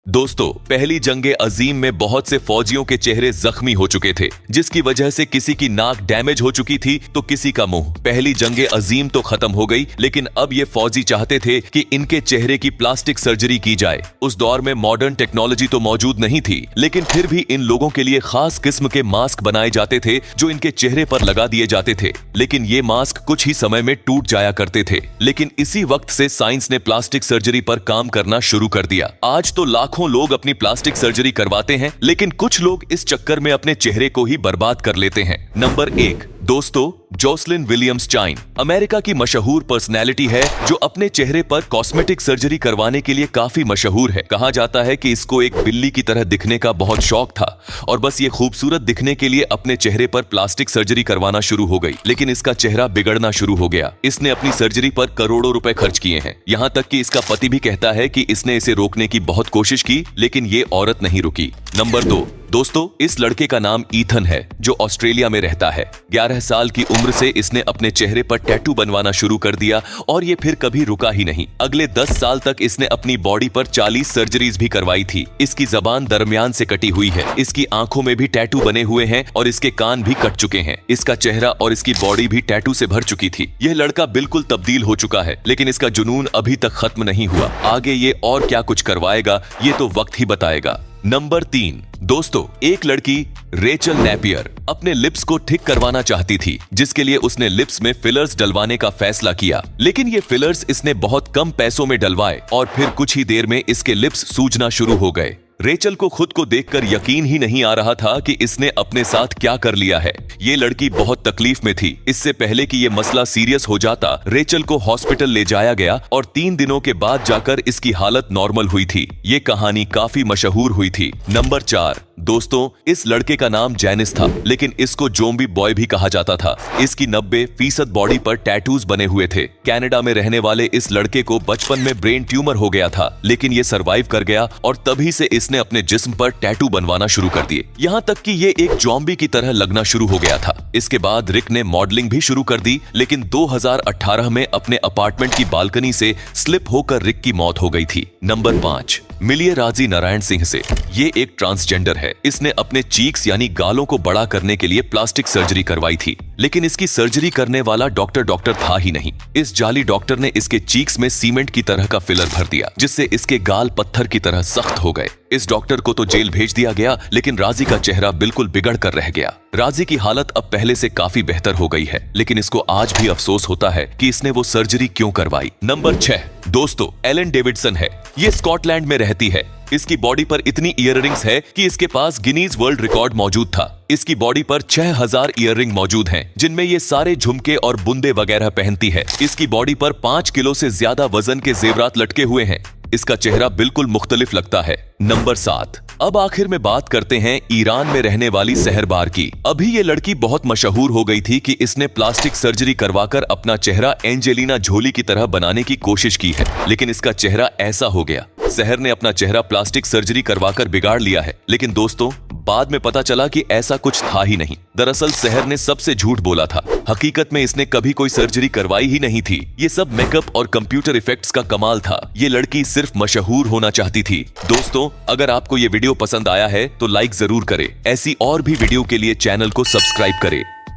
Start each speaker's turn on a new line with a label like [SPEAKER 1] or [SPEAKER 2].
[SPEAKER 1] दोस्तों, पहली जंगे अजीम में बहुत से फौजियों के चेहरे जख्मी हो चुके थे, जिसकी वजह से किसी की नाक डैमेज हो चुकी थी तो किसी का मुंह। पहली जंगे अजीम तो खत्म हो गई, लेकिन अब ये फौजी चाहते थे कि इनके चेहरे की प्लास्टिक सर्जरी की जाए। उस दौर में मॉडर्न टेक्नोलॉजी तो मौजूद नहीं थी, लेकिन फिर भी इन लोगों के लिए खास किस्म के मास्क बनाए जाते थे जो इनके चेहरे पर लगा दिए जाते थे। लेकिन ये मास्क कुछ ही समय में टूट जाया करते थे। लेकिन इसी वक्त से साइंस ने प्लास्टिक सर्जरी पर काम करना शुरू कर दिया। आज तो लाखों लोग अपनी प्लास्टिक सर्जरी करवाते हैं, लेकिन कुछ लोग इस चक्कर में अपने चेहरे को ही बर्बाद कर लेते हैं। नंबर 1 दोस्तों, जोसलिन विलियम्स चाइन अमेरिका की मशहूर पर्सनैलिटी है जो अपने चेहरे पर कॉस्मेटिक सर्जरी करवाने के लिए काफी मशहूर है। कहा जाता है कि इसको एक बिल्ली की तरह दिखने का बहुत शौक था और बस ये खूबसूरत दिखने के लिए अपने चेहरे पर प्लास्टिक सर्जरी करवाना शुरू हो गई। लेकिन इसका चेहरा बिगड़ना शुरू हो गया। इसने अपनी सर्जरी पर करोड़ों रुपए खर्च किए हैं। यहाँ तक कि इसका पति भी कहता है कि इसने इसे रोकने की बहुत कोशिश की, लेकिन ये औरत नहीं रुकी। नंबर 2 दोस्तों, इस लड़के का नाम ईथन है जो ऑस्ट्रेलिया में रहता है। 11 साल की उम्र से इसने अपने चेहरे पर टैटू बनवाना शुरू कर दिया और ये फिर कभी रुका ही नहीं। अगले 10 साल तक इसने अपनी बॉडी पर 40 सर्जरीज भी करवाई थी। इसकी जबान दरमियान से कटी हुई है, इसकी आंखों में भी टैटू बने हुए हैं और इसके कान भी कट चुके हैं। इसका चेहरा और इसकी बॉडी भी टैटू से भर चुकी थी। यह लड़का बिल्कुल तब्दील हो चुका है, लेकिन इसका जुनून अभी तक खत्म नहीं हुआ। आगे ये और क्या कुछ करवाएगा ये तो वक्त ही बताएगा। नंबर 3 दोस्तों, एक लड़की रेचल नेपियर अपने लिप्स को ठीक करवाना चाहती थी, जिसके लिए उसने लिप्स में फिलर्स डलवाने का फैसला किया। लेकिन ये फिलर्स इसने बहुत कम पैसों में डलवाए और फिर कुछ ही देर में इसके लिप्स सूजना शुरू हो गए। रेचल को खुद को देखकर यकीन ही नहीं आ रहा था कि इसने अपने साथ क्या कर लिया है। ये लड़की बहुत तकलीफ में थी। इससे पहले कि ये मसला सीरियस हो जाता, रेचल को हॉस्पिटल ले जाया गया और 3 दिनों के बाद जाकर इसकी हालत नॉर्मल हुई थी। ये कहानी काफी मशहूर हुई थी। नंबर 4 दोस्तों, इस लड़के का नाम जेनिस था, लेकिन इसको जोम्बी बॉय भी कहा जाता था। इसकी 90% बॉडी पर टैटूज बने हुए थे। कनाडा में रहने वाले इस लड़के को बचपन में ब्रेन ट्यूमर हो गया था, लेकिन ये सरवाइव कर गया और तभी से इसने अपने जिस्म पर टैटू बनवाना शुरू कर दिए। यहाँ तक कि ये एक ज़ॉम्बी की तरह लगना शुरू हो गया था। इसके बाद रिक ने मॉडलिंग भी शुरू कर दी, लेकिन 2018 में अपने अपार्टमेंट की बालकनी से स्लिप होकर रिक की मौत हो गई थी। नंबर 5 मिलिए राजी नारायण सिंह से। ये एक ट्रांसजेंडर है। इसने अपने चीक्स यानी गालों को बड़ा करने के लिए प्लास्टिक सर्जरी करवाई थी, लेकिन इसकी सर्जरी करने वाला डॉक्टर था ही नहीं। इस जाली डॉक्टर ने इसके चीक्स में सीमेंट की तरह का फिलर भर दिया, जिससे इसके गाल पत्थर की तरह सख्त हो गए। इस डॉक्टर को तो जेल भेज दिया गया, लेकिन राजी का चेहरा बिल्कुल बिगड़ कर रह गया। राजी की हालत अब पहले से काफी बेहतर हो गई है, लेकिन इसको आज भी अफसोस होता है कि इसने वो सर्जरी क्यों करवाई। नंबर 6 दोस्तों, एलन डेविडसन है। ये स्कॉटलैंड में रहती है। इसकी बॉडी पर इतनी ईयररिंग्स है कि इसके पास गिनीज वर्ल्ड रिकॉर्ड मौजूद था। इसकी बॉडी पर 6000 ईयररिंग मौजूद हैं, जिनमें ये सारे झुमके और बुंदे वगैरह पहनती है। इसकी बॉडी पर 5 किलो से ज्यादा वजन के जेवरात लटके हुए हैं। इसका चेहरा बिल्कुल मुख्तलिफ लगता है। नंबर 7 अब आखिर में बात करते हैं ईरान में रहने वाली सहरबार की। अभी ये लड़की बहुत मशहूर हो गई थी कि इसने प्लास्टिक सर्जरी करवाकर अपना चेहरा एंजेलिना जोली की तरह बनाने की कोशिश की है, लेकिन इसका चेहरा ऐसा हो गया। सहर ने अपना चेहरा प्लास्टिक सर्जरी करवाकर बिगाड़ लिया है, लेकिन दोस्तों बाद में पता चला कि ऐसा कुछ था ही नहीं। दरअसल सहर ने सबसे झूठ बोला था। हकीकत में इसने कभी कोई सर्जरी करवाई ही नहीं थी। ये सब मेकअप और कंप्यूटर इफेक्ट्स का कमाल था। ये लड़की सिर्फ मशहूर होना चाहती थी। दोस्तों, अगर आपको ये वीडियो पसंद आया है तो लाइक जरूर करें। ऐसी और भी वीडियो के लिए चैनल को सब्सक्राइब करें।